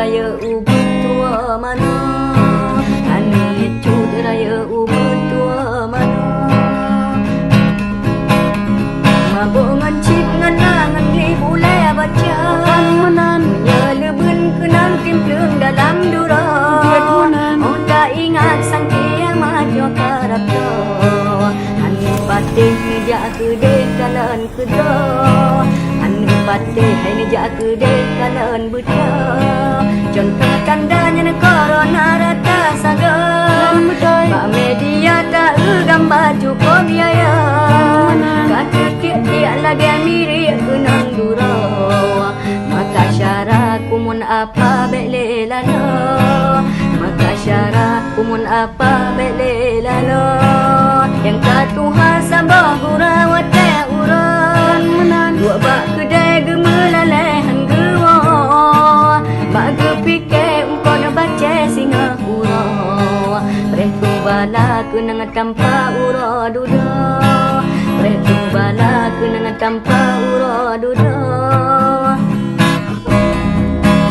raya ubud tua mana, ani cut raya ubud tua mana. Mabuk ngancip nganangan li boleh baca manan, menyelebun kenang timplung dalam dura. Oh tak ingat sangki yang maju karap to, ani patih ngejak kedai kalan kedra. Ani patih ngejak kedai kalan buta. Contoh tandanya corona rata sagan, Pak media tak gambar cukup biaya. Kata tiap-tiap lagi mirip kenang dura. Maka syarah kumun apa bele lala, maka syarah kumun apa bele lala. Yang tak Tuhan sabah gura watak uran menan, dua bak kedai gemelalehan gewa. Bak gepikir ungkau baca singa ura. Pretu bala kenang tanpa ura duda, pretu bala kenang tanpa ura duda.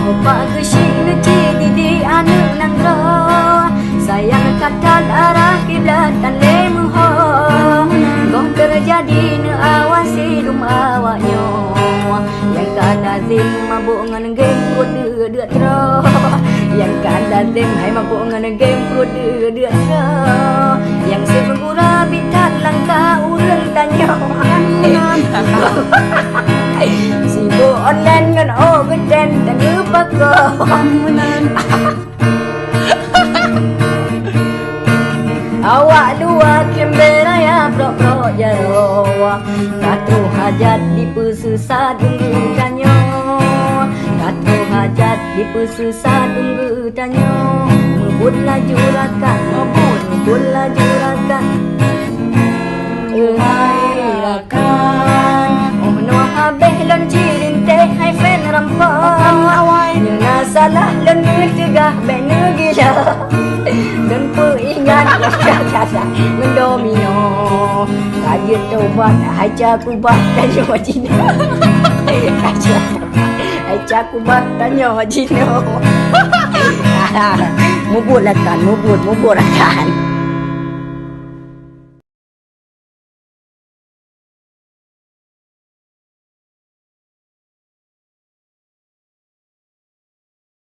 Opak gesik ngecik didi anak nangro, sayang katal arah kiblat tan lemuho. Kau terjadi ne awasi dum awaknya, yang kan lazim mabuk ngan game kode deut ro. Yang kan lazim hai mabuk ngan game kode deut ro. Yang sepengura bitat langkah urang tanya sibuk online ngan geden dan ngepakom menan. Awak dua kembera ya pro-pro jaro, satu hajat di pesusah tunggu tanya, satu hajat di pesusah tunggu tanya. Ngebut laju rakan, ngebut laju rakan. Hai rakan, oh no habis lon cirin teh hai fen rampang awai. Nyana salah lon tegah ben gila. Dan peringat kata mendomino, kaji tobat haja kubat tanya wajino. Haja kubat tanya wajino. Mubur lakan, mubur lakan.